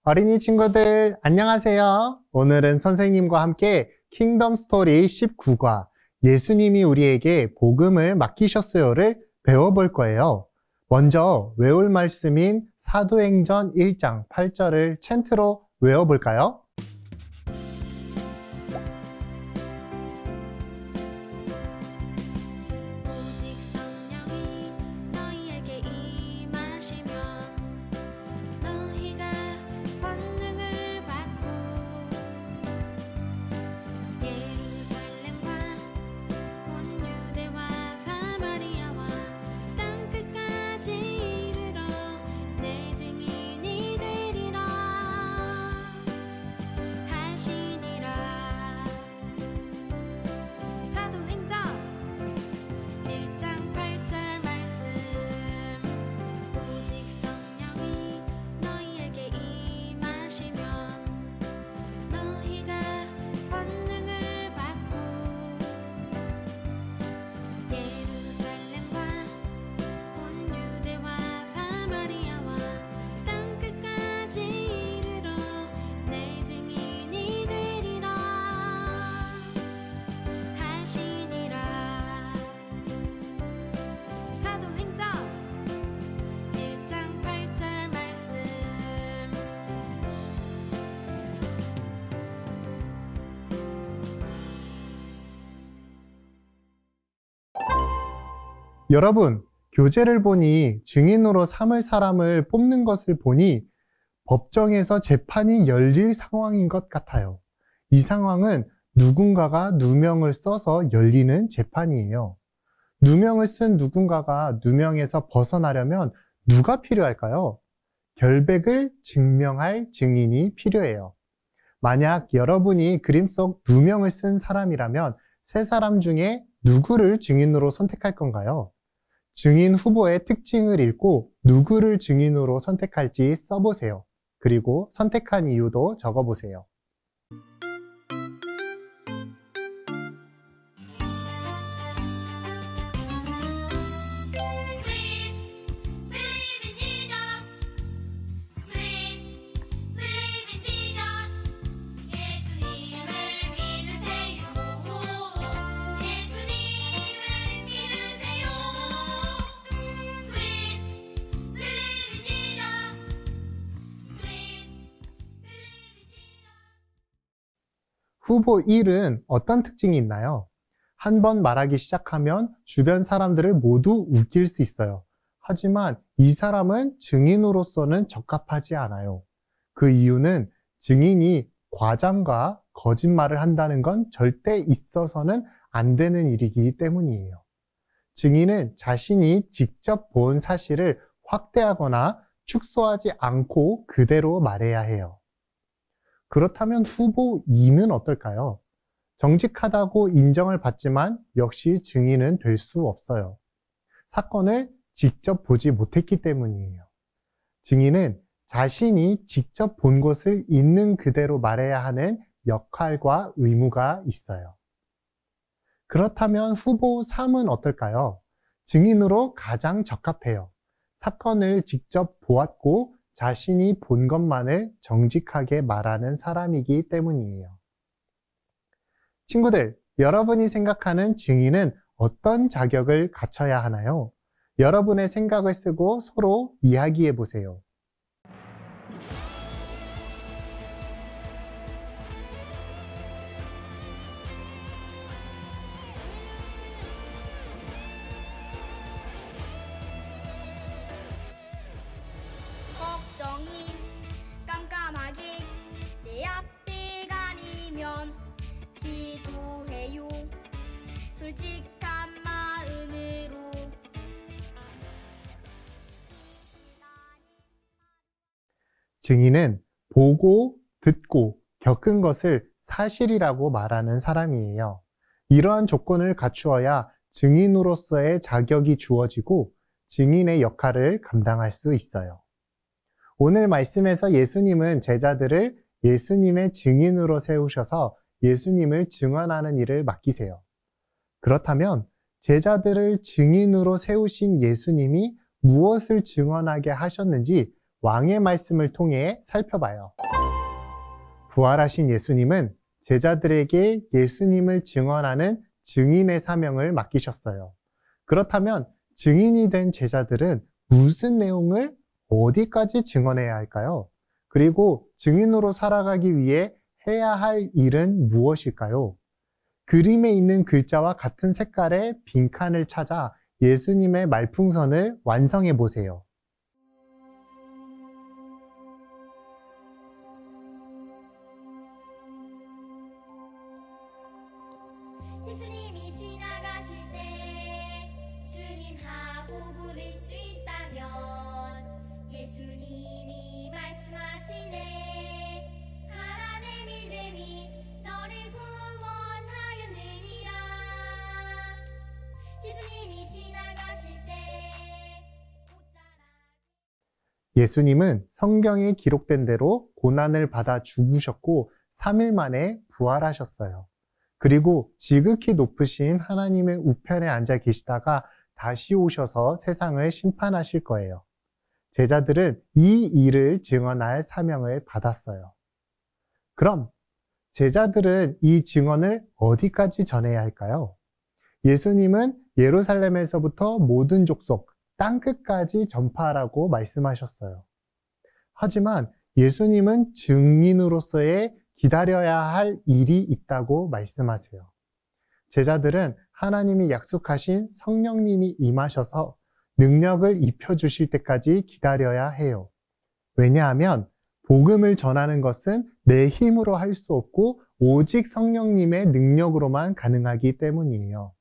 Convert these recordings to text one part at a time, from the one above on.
어린이 친구들 안녕하세요. 오늘은 선생님과 함께 킹덤 스토리 19과 예수님이 우리에게 복음을 맡기셨어요를 배워볼 거예요. 먼저 외울 말씀인 사도행전 1장 8절을 챈트로 외워볼까요? 여러분, 교재를 보니 증인으로 삼을 사람을 뽑는 것을 보니 법정에서 재판이 열릴 상황인 것 같아요. 이 상황은 누군가가 누명을 써서 열리는 재판이에요. 누명을 쓴 누군가가 누명에서 벗어나려면 누가 필요할까요? 결백을 증명할 증인이 필요해요. 만약 여러분이 그림 속 누명을 쓴 사람이라면 세 사람 중에 누구를 증인으로 선택할 건가요? 증인 후보의 특징을 읽고 누구를 증인으로 선택할지 써보세요. 그리고 선택한 이유도 적어보세요. 후보 1은 어떤 특징이 있나요? 한 번 말하기 시작하면 주변 사람들을 모두 웃길 수 있어요. 하지만 이 사람은 증인으로서는 적합하지 않아요. 그 이유는 증인이 과장과 거짓말을 한다는 건 절대 있어서는 안 되는 일이기 때문이에요. 증인은 자신이 직접 본 사실을 확대하거나 축소하지 않고 그대로 말해야 해요. 그렇다면 후보 2는 어떨까요? 정직하다고 인정을 받지만 역시 증인은 될 수 없어요. 사건을 직접 보지 못했기 때문이에요. 증인은 자신이 직접 본 것을 있는 그대로 말해야 하는 역할과 의무가 있어요. 그렇다면 후보 3은 어떨까요? 증인으로 가장 적합해요. 사건을 직접 보았고 자신이 본 것만을 정직하게 말하는 사람이기 때문이에요. 친구들, 여러분이 생각하는 증인은 어떤 자격을 갖춰야 하나요? 여러분의 생각을 쓰고 서로 이야기해 보세요. 걱정이 깜깜하게 내 앞에 가리면 기도해요. 솔직한 마음으로. 증인은 보고, 듣고, 겪은 것을 사실이라고 말하는 사람이에요. 이러한 조건을 갖추어야 증인으로서의 자격이 주어지고 증인의 역할을 감당할 수 있어요. 오늘 말씀에서 예수님은 제자들을 예수님의 증인으로 세우셔서 예수님을 증언하는 일을 맡기세요. 그렇다면 제자들을 증인으로 세우신 예수님이 무엇을 증언하게 하셨는지 왕의 말씀을 통해 살펴봐요. 부활하신 예수님은 제자들에게 예수님을 증언하는 증인의 사명을 맡기셨어요. 그렇다면 증인이 된 제자들은 무슨 내용을 어디까지 증언해야 할까요? 그리고 증인으로 살아가기 위해 해야 할 일은 무엇일까요? 그림에 있는 글자와 같은 색깔의 빈칸을 찾아 예수님의 말풍선을 완성해 보세요. 예수님이 지나가실 때 주님하고 부를 수 있다면 예수님이 말씀하시네 가라 내 믿음이 너를 구원하였느니라. 예수님이 지나가실 때 예수님은 성경에 기록된 대로 고난을 받아 죽으셨고 3일 만에 부활하셨어요. 그리고 지극히 높으신 하나님의 우편에 앉아 계시다가 다시 오셔서 세상을 심판하실 거예요. 제자들은 이 일을 증언할 사명을 받았어요. 그럼 제자들은 이 증언을 어디까지 전해야 할까요? 예수님은 예루살렘에서부터 모든 족속, 땅끝까지 전파하라고 말씀하셨어요. 하지만 예수님은 증인으로서의 기다려야 할 일이 있다고 말씀하세요. 제자들은 하나님이 약속하신 성령님이 임하셔서 능력을 입혀주실 때까지 기다려야 해요. 왜냐하면 복음을 전하는 것은 내 힘으로 할 수 없고 오직 성령님의 능력으로만 가능하기 때문이에요.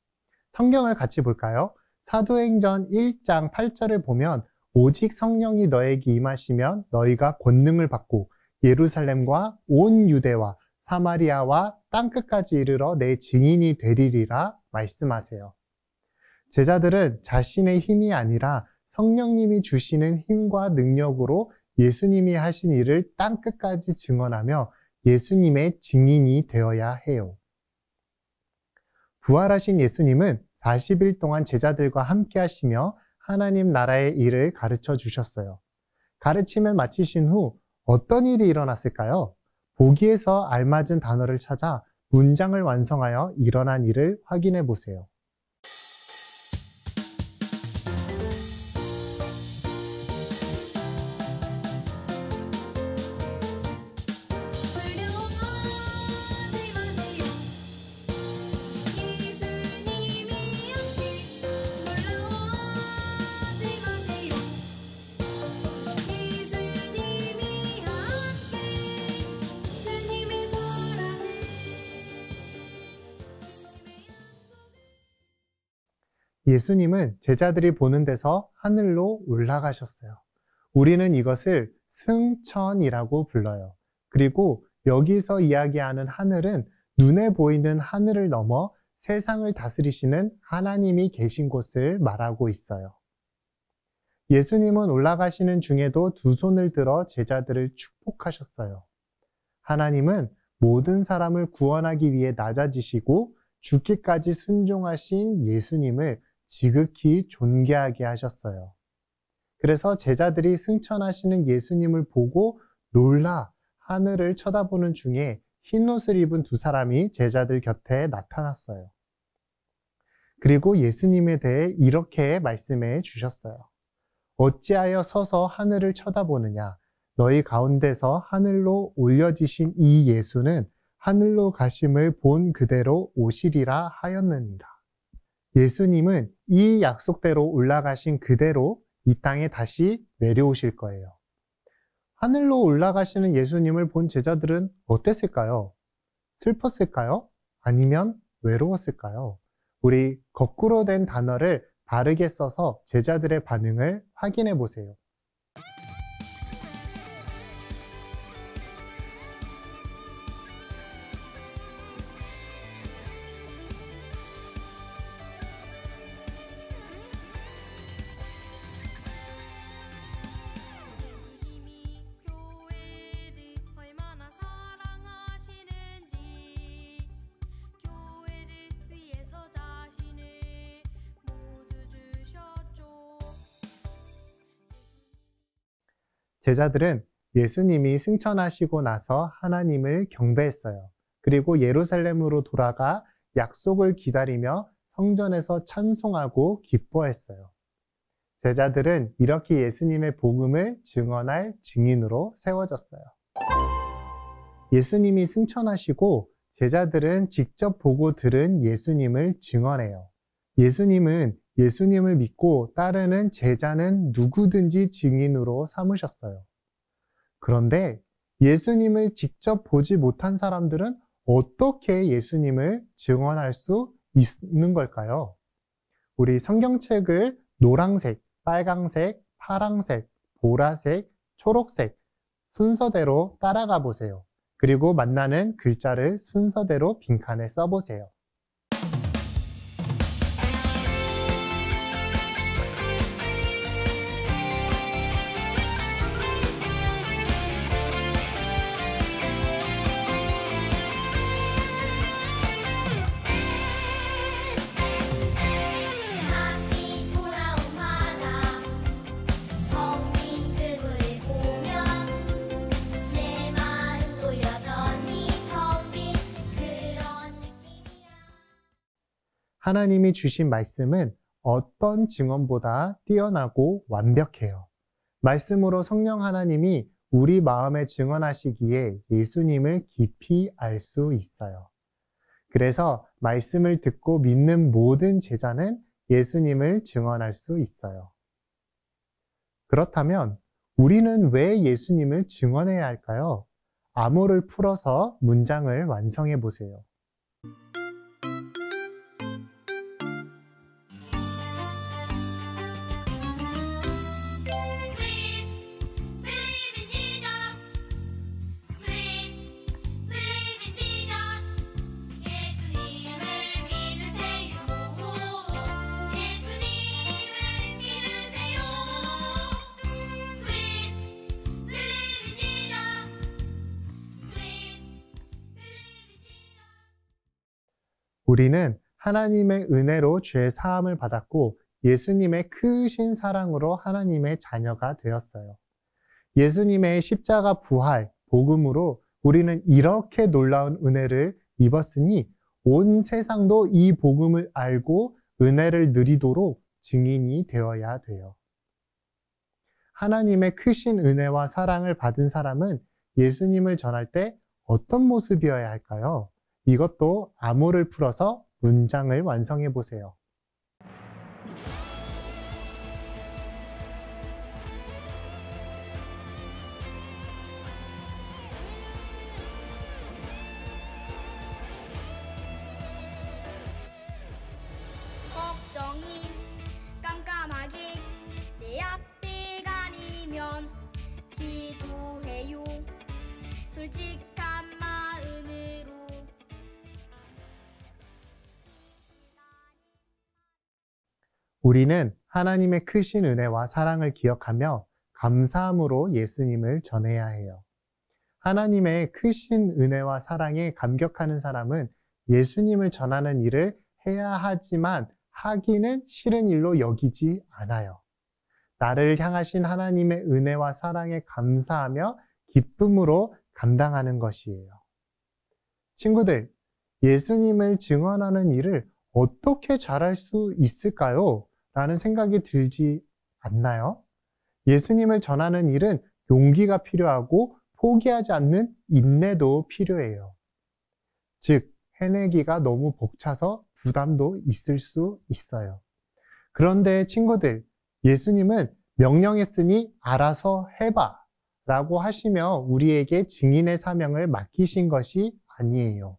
성경을 같이 볼까요? 사도행전 1장 8절을 보면 오직 성령이 너에게 임하시면 너희가 권능을 받고 예루살렘과 온 유대와 사마리아와 땅끝까지 이르러 내 증인이 되리리라 말씀하세요. 제자들은 자신의 힘이 아니라 성령님이 주시는 힘과 능력으로 예수님이 하신 일을 땅끝까지 증언하며 예수님의 증인이 되어야 해요. 부활하신 예수님은 40일 동안 제자들과 함께 하시며 하나님 나라의 일을 가르쳐 주셨어요. 가르침을 마치신 후 어떤 일이 일어났을까요? 보기에서 알맞은 단어를 찾아 문장을 완성하여 일어난 일을 확인해 보세요. 예수님은 제자들이 보는 데서 하늘로 올라가셨어요. 우리는 이것을 승천이라고 불러요. 그리고 여기서 이야기하는 하늘은 눈에 보이는 하늘을 넘어 세상을 다스리시는 하나님이 계신 곳을 말하고 있어요. 예수님은 올라가시는 중에도 두 손을 들어 제자들을 축복하셨어요. 하나님은 모든 사람을 구원하기 위해 낮아지시고 죽기까지 순종하신 예수님을 지극히 존귀하게 하셨어요. 그래서 제자들이 승천하시는 예수님을 보고 놀라 하늘을 쳐다보는 중에 흰 옷을 입은 두 사람이 제자들 곁에 나타났어요. 그리고 예수님에 대해 이렇게 말씀해 주셨어요. 어찌하여 서서 하늘을 쳐다보느냐? 너희 가운데서 하늘로 올려지신 이 예수는 하늘로 가심을 본 그대로 오시리라 하였느니라. 예수님은 이 약속대로 올라가신 그대로 이 땅에 다시 내려오실 거예요. 하늘로 올라가시는 예수님을 본 제자들은 어땠을까요? 슬펐을까요? 아니면 외로웠을까요? 우리 거꾸로 된 단어를 바르게 써서 제자들의 반응을 확인해 보세요. 제자들은 예수님이 승천하시고 나서 하나님을 경배했어요. 그리고 예루살렘으로 돌아가 약속을 기다리며 성전에서 찬송하고 기뻐했어요. 제자들은 이렇게 예수님의 복음을 증언할 증인으로 세워졌어요. 예수님이 승천하시고 제자들은 직접 보고 들은 예수님을 증언해요. 예수님은 예수님을 믿고 따르는 제자는 누구든지 증인으로 삼으셨어요. 그런데 예수님을 직접 보지 못한 사람들은 어떻게 예수님을 증언할 수 있는 걸까요? 우리 성경책을 노란색, 빨강색, 파란색, 보라색, 초록색 순서대로 따라가 보세요. 그리고 만나는 글자를 순서대로 빈칸에 써보세요. 다시 돌아온 바다 텅빈 그물을 보면 내 마음도 여전히 텅 빈 그런 느낌이야. 하나님이 주신 말씀은 어떤 증언보다 뛰어나고 완벽해요. 말씀으로 성령 하나님이 우리 마음에 증언하시기에 예수님을 깊이 알 수 있어요. 그래서 말씀을 듣고 믿는 모든 제자는 예수님을 증언할 수 있어요. 그렇다면 우리는 왜 예수님을 증언해야 할까요? 암호를 풀어서 문장을 완성해 보세요. Please believe in Jesus. Please believe in Jesus. 예수님을 믿으세요. 예수님을 믿으세요. Please believe in Jesus. Please believe in Jesus. 우리는 하나님의 은혜로 죄 사함을 받았고 예수님의 크신 사랑으로 하나님의 자녀가 되었어요. 예수님의 십자가 부활, 복음으로 우리는 이렇게 놀라운 은혜를 입었으니 온 세상도 이 복음을 알고 은혜를 누리도록 증인이 되어야 돼요. 하나님의 크신 은혜와 사랑을 받은 사람은 예수님을 전할 때 어떤 모습이어야 할까요? 이것도 암호를 풀어서 문장을 완성해 보세요. 걱정이 깜깜하게 내 앞에 가리면 기도해요. 솔직한 마음으로 우리는 하나님의 크신 은혜와 사랑을 기억하며 감사함으로 예수님을 전해야 해요. 하나님의 크신 은혜와 사랑에 감격하는 사람은 예수님을 전하는 일을 해야 하지만 하기는 싫은 일로 여기지 않아요. 나를 향하신 하나님의 은혜와 사랑에 감사하며 기쁨으로 감당하는 것이에요. 친구들, 예수님을 증언하는 일을 어떻게 잘할 수 있을까요? 라는 생각이 들지 않나요? 예수님을 전하는 일은 용기가 필요하고 포기하지 않는 인내도 필요해요. 즉, 해내기가 너무 벅차서 부담도 있을 수 있어요. 그런데 친구들, 예수님은 명령했으니 알아서 해봐 라고 하시며 우리에게 증인의 사명을 맡기신 것이 아니에요.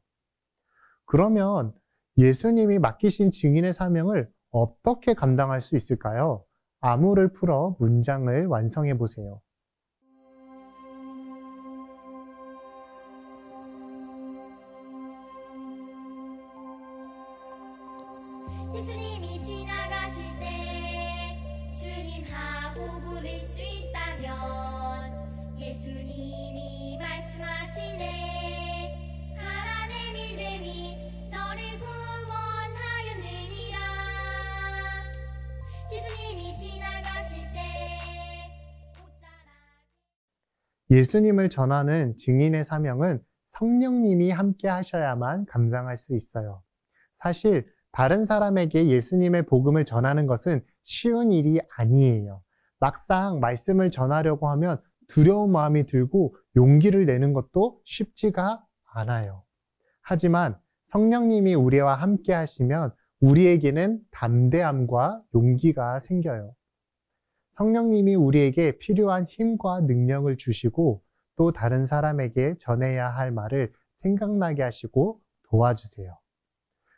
그러면 예수님이 맡기신 증인의 사명을 어떻게 감당할 수 있을까요? 암호를 풀어 문장을 완성해 보세요. 예수님이 지나가실 때 주님하고 부를 수 있다면 예수님이 말씀하시네 가라 내 믿음이 너를 구원하였느니라. 예수님이 지나가실 때 예수님을 전하는 증인의 사명은 성령님이 함께 하셔야만 감당할 수 있어요. 사실 다른 사람에게 예수님의 복음을 전하는 것은 쉬운 일이 아니에요. 막상 말씀을 전하려고 하면 두려운 마음이 들고 용기를 내는 것도 쉽지가 않아요. 하지만 성령님이 우리와 함께 하시면 우리에게는 담대함과 용기가 생겨요. 성령님이 우리에게 필요한 힘과 능력을 주시고 또 다른 사람에게 전해야 할 말을 생각나게 하시고 도와주세요.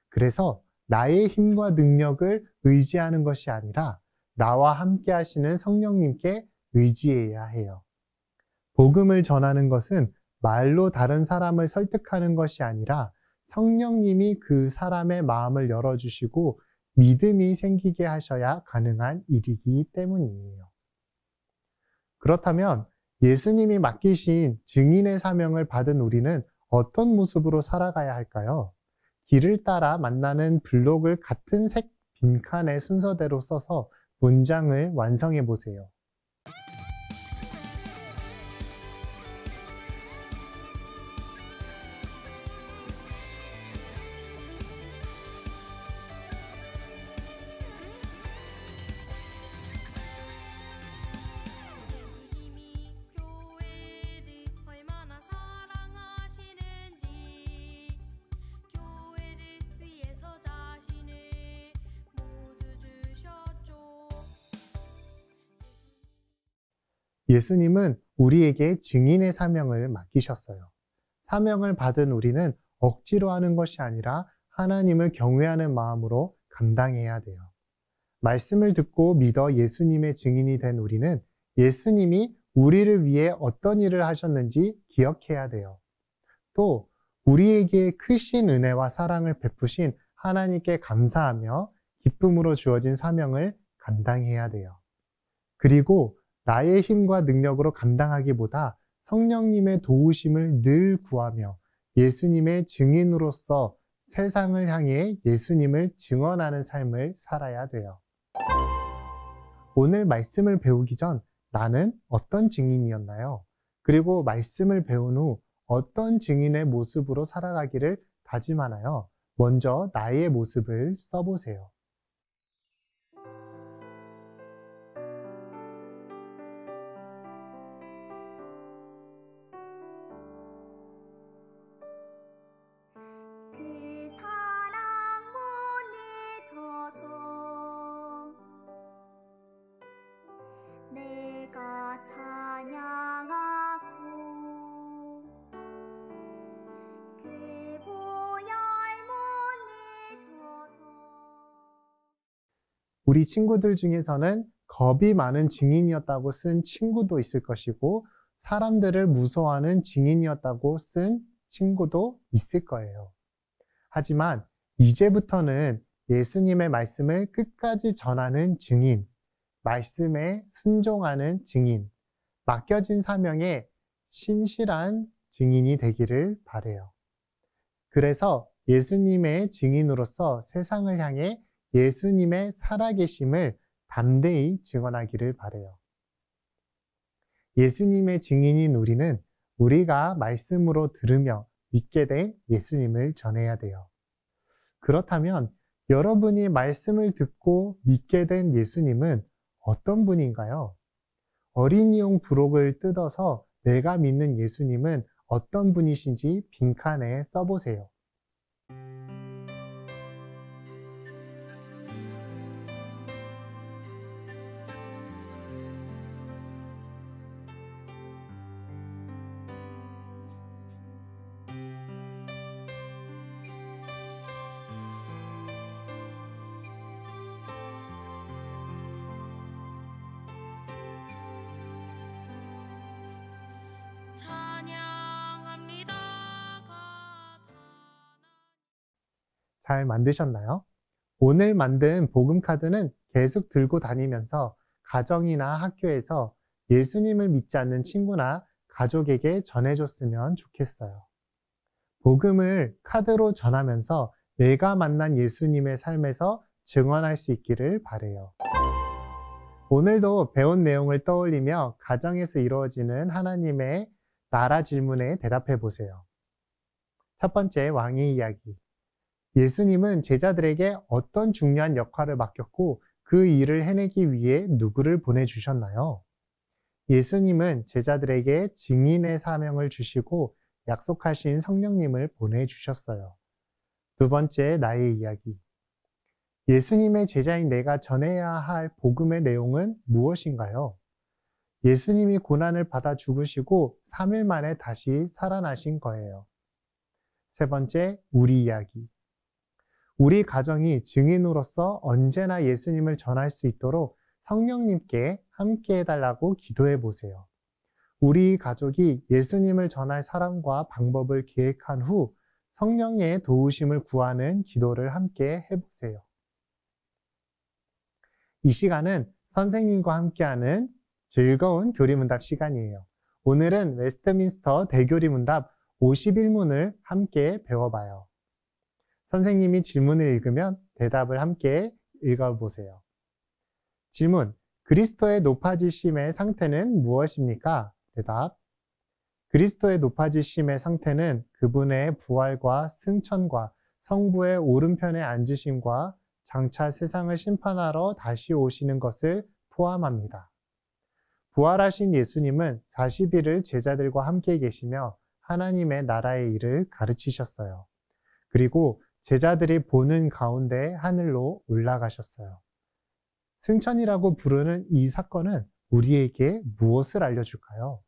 그래서 나의 힘과 능력을 의지하는 것이 아니라 나와 함께 하시는 성령님께 의지해야 해요. 복음을 전하는 것은 말로 다른 사람을 설득하는 것이 아니라 성령님이 그 사람의 마음을 열어주시고 믿음이 생기게 하셔야 가능한 일이기 때문이에요. 그렇다면 예수님이 맡기신 증인의 사명을 받은 우리는 어떤 모습으로 살아가야 할까요? 길을 따라 만나는 블록을 같은 색 빈칸의 순서대로 써서 문장을 완성해 보세요. 예수님이 교회를 얼마나 사랑하시는지 교회를 위해서 자신을 모두 주셨죠. 예수님은 우리에게 증인의 사명을 맡기셨어요. 사명을 받은 우리는 억지로 하는 것이 아니라 하나님을 경외하는 마음으로 감당해야 돼요. 말씀을 듣고 믿어 예수님의 증인이 된 우리는 예수님이 우리를 위해 어떤 일을 하셨는지 기억해야 돼요. 또 우리에게 크신 은혜와 사랑을 베푸신 하나님께 감사하며 기쁨으로 주어진 사명을 감당해야 돼요. 그리고 나의 힘과 능력으로 감당하기보다 성령님의 도우심을 늘 구하며 예수님의 증인으로서 세상을 향해 예수님을 증언하는 삶을 살아야 돼요. 오늘 말씀을 배우기 전 나는 어떤 증인이었나요? 그리고 말씀을 배운 후 어떤 증인의 모습으로 살아가기를 다짐하나요? 먼저 나의 모습을 써보세요. 그 사랑 보내줘서 내가 찬양하고 그 보혈 보내줘서 우리 친구들 중에서는 겁이 많은 증인이었다고 쓴 친구도 있을 것이고 사람들을 무서워하는 증인이었다고 쓴 친구도 있을 거예요. 하지만 이제부터는 예수님의 말씀을 끝까지 전하는 증인, 말씀에 순종하는 증인, 맡겨진 사명에 신실한 증인이 되기를 바라요. 그래서 예수님의 증인으로서 세상을 향해 예수님의 살아계심을 담대히 증언하기를 바라요. 예수님의 증인인 우리는 우리가 말씀으로 들으며 믿게 된 예수님을 전해야 돼요. 그렇다면 여러분이 말씀을 듣고 믿게 된 예수님은 어떤 분인가요? 어린이용 부록을 뜯어서 내가 믿는 예수님은 어떤 분이신지 빈칸에 써보세요. 잘 만드셨나요? 오늘 만든 복음 카드는 계속 들고 다니면서 가정이나 학교에서 예수님을 믿지 않는 친구나 가족에게 전해줬으면 좋겠어요. 복음을 카드로 전하면서 내가 만난 예수님의 삶에서 증언할 수 있기를 바라요. 오늘도 배운 내용을 떠올리며 가정에서 이루어지는 하나님의 나라 질문에 대답해 보세요. 첫 번째, 왕의 이야기. 예수님은 제자들에게 어떤 중요한 역할을 맡겼고 그 일을 해내기 위해 누구를 보내주셨나요? 예수님은 제자들에게 증인의 사명을 주시고 약속하신 성령님을 보내주셨어요. 두 번째, 나의 이야기. 예수님의 제자인 내가 전해야 할 복음의 내용은 무엇인가요? 예수님이 고난을 받아 죽으시고 3일 만에 다시 살아나신 거예요. 세 번째, 우리 이야기. 우리 가정이 증인으로서 언제나 예수님을 전할 수 있도록 성령님께 함께 해달라고 기도해 보세요. 우리 가족이 예수님을 전할 사람과 방법을 계획한 후 성령의 도우심을 구하는 기도를 함께 해보세요. 이 시간은 선생님과 함께하는 즐거운 교리문답 시간이에요. 오늘은 웨스트민스터 대교리문답 51문을 함께 배워봐요. 선생님이 질문을 읽으면 대답을 함께 읽어보세요. 질문, 그리스도의 높아지심의 상태는 무엇입니까? 대답, 그리스도의 높아지심의 상태는 그분의 부활과 승천과 성부의 오른편에 앉으심과 장차 세상을 심판하러 다시 오시는 것을 포함합니다. 부활하신 예수님은 40일을 제자들과 함께 계시며 하나님의 나라의 일을 가르치셨어요. 그리고 제자들이 보는 가운데 하늘로 올라가셨어요. 승천이라고 부르는 이 사건은 우리에게 무엇을 알려줄까요?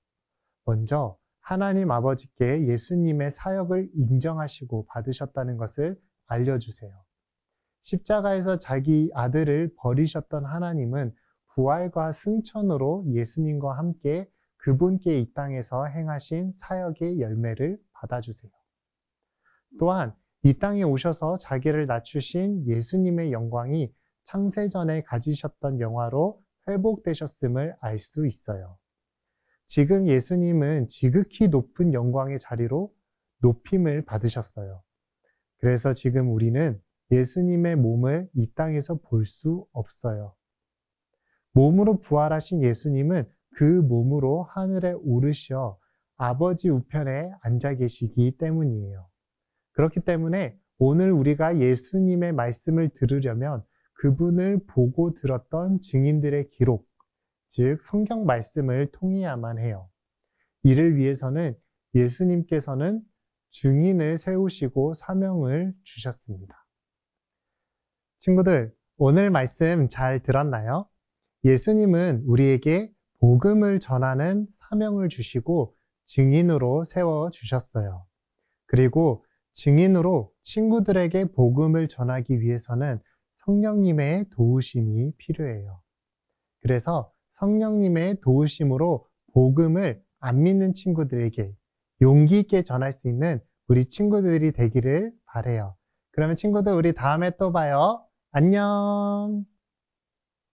먼저 하나님 아버지께 예수님의 사역을 인정하시고 받으셨다는 것을 알려주세요. 십자가에서 자기 아들을 버리셨던 하나님은 부활과 승천으로 예수님과 함께 그분께 이 땅에서 행하신 사역의 열매를 받아주세요. 또한 이 땅에 오셔서 자기를 낮추신 예수님의 영광이 창세전에 가지셨던 영화로 회복되셨음을 알 수 있어요. 지금 예수님은 지극히 높은 영광의 자리로 높임을 받으셨어요. 그래서 지금 우리는 예수님의 몸을 이 땅에서 볼 수 없어요. 몸으로 부활하신 예수님은 그 몸으로 하늘에 오르셔 아버지 우편에 앉아 계시기 때문이에요. 그렇기 때문에 오늘 우리가 예수님의 말씀을 들으려면 그분을 보고 들었던 증인들의 기록, 즉 성경 말씀을 통해야만 해요. 이를 위해서는 예수님께서는 증인을 세우시고 사명을 주셨습니다. 친구들, 오늘 말씀 잘 들었나요? 예수님은 우리에게 복음을 전하는 사명을 주시고 증인으로 세워주셨어요. 그리고 증인으로 친구들에게 복음을 전하기 위해서는 성령님의 도우심이 필요해요. 그래서 성령님의 도우심으로 복음을 안 믿는 친구들에게 용기 있게 전할 수 있는 우리 친구들이 되기를 바래요. 그러면 친구들, 우리 다음에 또 봐요. 안녕.